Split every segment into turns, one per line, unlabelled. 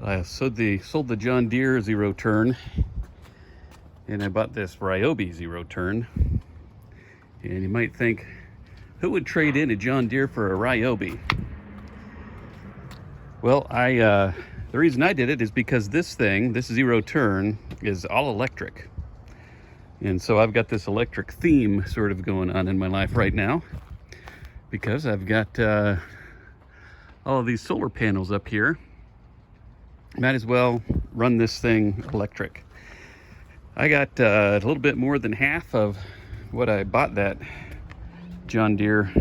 I sold the John Deere zero turn, and I bought this Ryobi zero turn. And you might think, who would trade in a John Deere for a Ryobi? Well, the reason I did it is because this zero turn, is all electric. And so I've got this electric theme sort of going on in my life right now, because I've got all of these solar panels up here. Might as well run this thing electric. I got a little bit more than half of what I bought that John Deere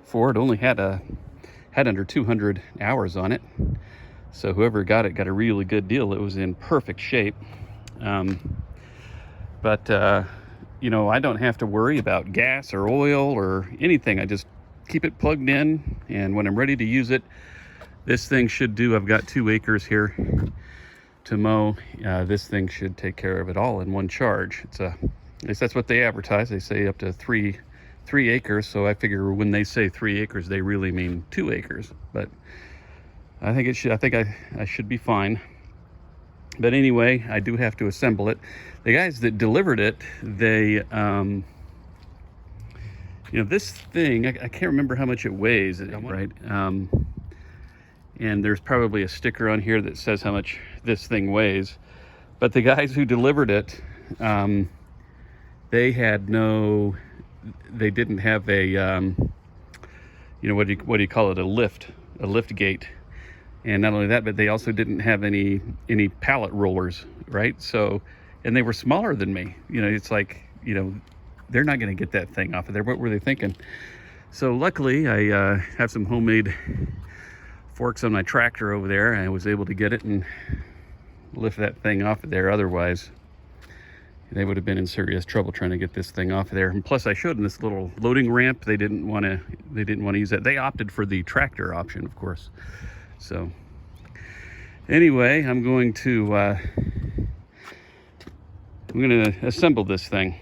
for. It only had under 200 hours on it, so whoever got it got a really good deal. It was in perfect shape. But you know, I don't have to worry about gas or oil or anything. I just keep it plugged in, and when I'm ready to use it, this thing should do. I've got 2 acres here to mow. This thing should take care of it all in one charge. At least that's what they advertise. They say up to 3 acres. So I figure when they say 3 acres, they really mean 2 acres. But I think I should be fine. But anyway, I do have to assemble it. The guys that delivered it, they, you know, this thing, I can't remember how much it weighs, right? And there's probably a sticker on here that says how much this thing weighs. But the guys who delivered it, they didn't have a, you know, what do you call it, a lift gate. And not only that, but they also didn't have any pallet rollers, right? So, and they were smaller than me. You know, it's like, you know, they're not going to get that thing off of there. What were they thinking? So luckily, I have some homemade forks on my tractor over there, and I was able to get it and lift that thing off of there. Otherwise, they would have been in serious trouble trying to get this thing off of there. And plus, I showed them this little loading ramp. They didn't want to use that. They opted for the tractor option, of course. So anyway, I'm going to assemble this thing.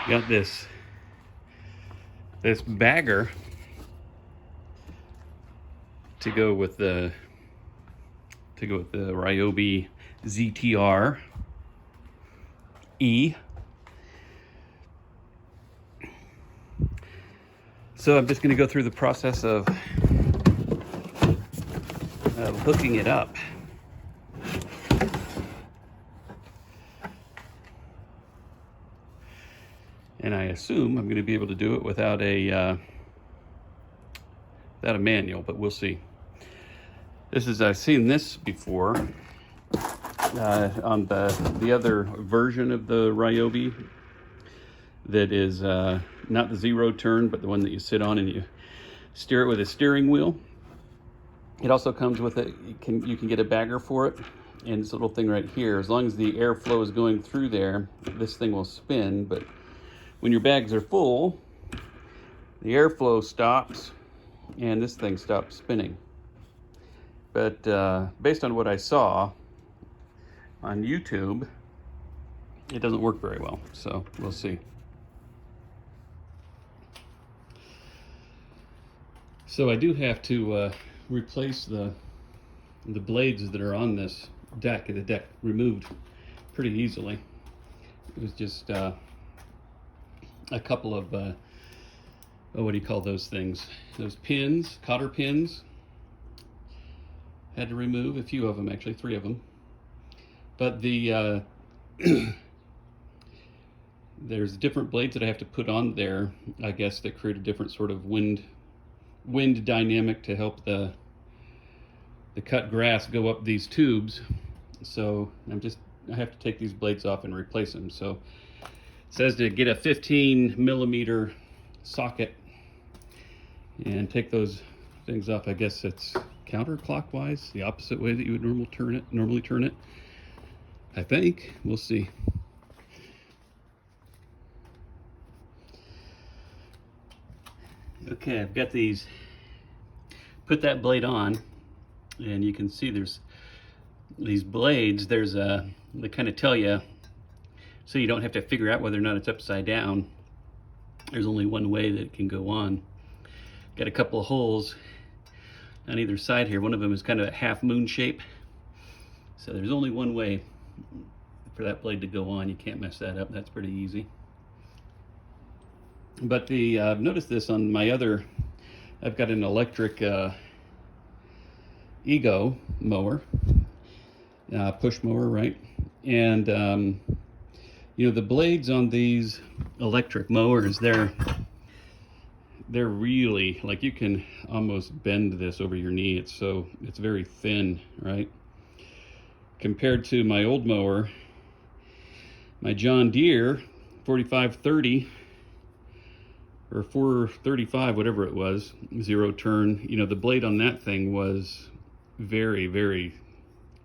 Got this bagger to go with the Ryobi ZT480EX. So I'm just going to go through the process of hooking it up. And I assume I'm going to be able to do it without a manual, but we'll see. I've seen this before on the other version of the Ryobi that is not the zero turn, but the one that you sit on and you steer it with a steering wheel. It also comes with you can get a bagger for it, and this little thing right here, as long as the airflow is going through there, this thing will spin. But when your bags are full, the airflow stops and this thing stops spinning. But based on what I saw on YouTube, it doesn't work very well, so we'll see. So I do have to replace the blades that are on this deck. The deck removed pretty easily. It was just a couple of what do you call those things? Those pins, cotter pins. Had to remove a few of them, actually 3 of them. But the there's different blades that I have to put on there, I guess, that create a different sort of wind dynamic to help the cut grass go up these tubes. So I have to take these blades off and replace them. So it says to get a 15 millimeter socket and take those things off. I guess it's counterclockwise, the opposite way that you would normally turn it. I think. We'll see. Okay, I've got these. Put that blade on, and you can see there's these blades. They kind of tell you, so you don't have to figure out whether or not it's upside down. There's only one way that it can go on. Got a couple of holes. on either side here. One of them is kind of a half moon shape. So there's only one way for that blade to go on. You can't mess that up. That's pretty easy. But the I've noticed this on my other, I've got an electric Ego mower, push mower, right? And you know, the blades on these electric mowers, they're really, like, you can almost bend this over your knee. It's very thin, right? Compared to my old mower, my John Deere 4530 or 435, whatever it was, 0 turn, you know, the blade on that thing was very, very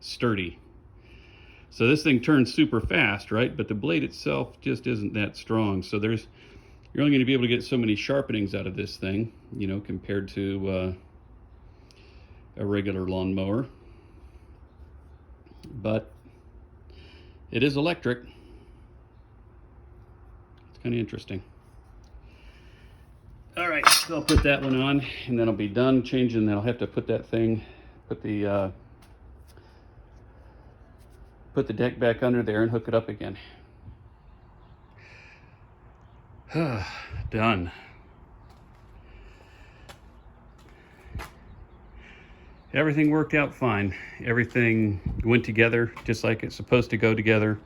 sturdy. So this thing turns super fast, right? But the blade itself just isn't that strong. So you're only going to be able to get so many sharpenings out of this thing, you know, compared to a regular lawnmower. But it is electric. It's kind of interesting. All right, so I'll put that one on, and then I'll be done changing. Then I'll have to put that thing, put the deck back under there and hook it up again. Done. Everything worked out fine. Everything went together just like it's supposed to go together.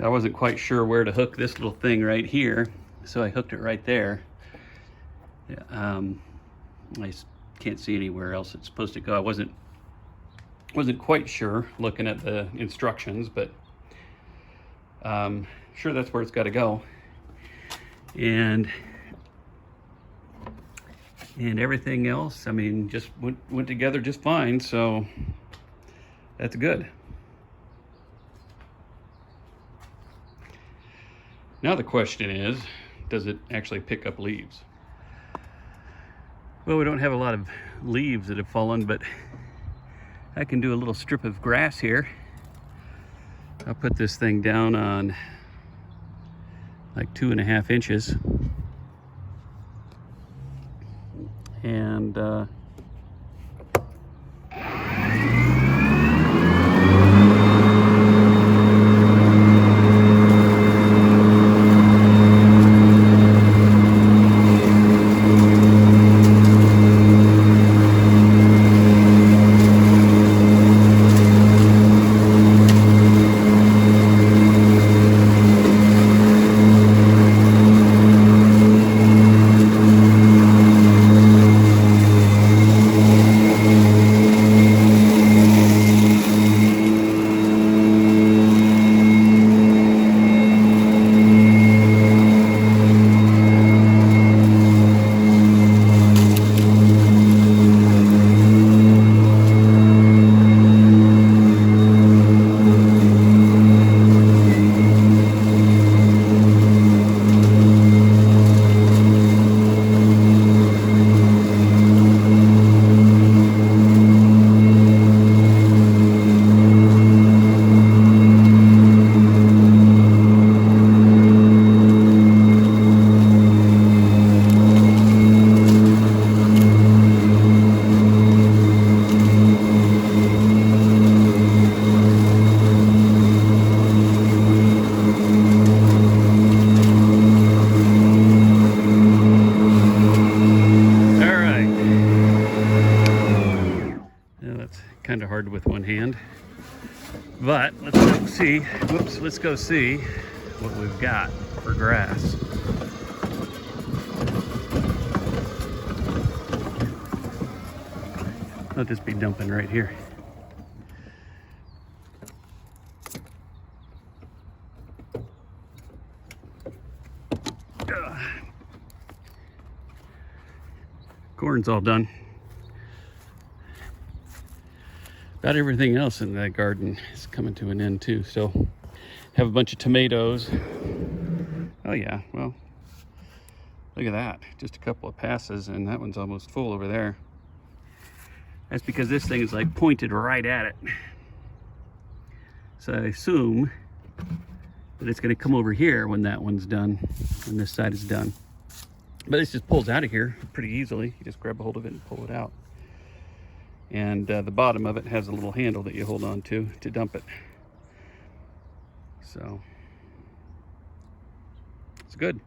I wasn't quite sure where to hook this little thing right here, so I hooked it right there. I can't see anywhere else it's supposed to go. I wasn't quite sure looking at the instructions, but sure that's where it's got to go. And everything else, I mean, just went together just fine, so that's good. Now the question is, does it actually pick up leaves? Well, we don't have a lot of leaves that have fallen, but I can do a little strip of grass here. I'll put this thing down on like 2.5 inches. And kind of hard with one hand, but let's go see. Whoops, let's go see what we've got for grass. I'll just be dumping right here. Corn's all done. About everything else in that garden is coming to an end too. So have a bunch of tomatoes. Oh yeah, well, look at that. Just a couple of passes and that one's almost full over there. That's because this thing is like pointed right at it. So I assume that it's going to come over here when that one's done, when this side is done. But this just pulls out of here pretty easily. You just grab a hold of it and pull it out. And the bottom of it has a little handle that you hold on to dump it. So it's good.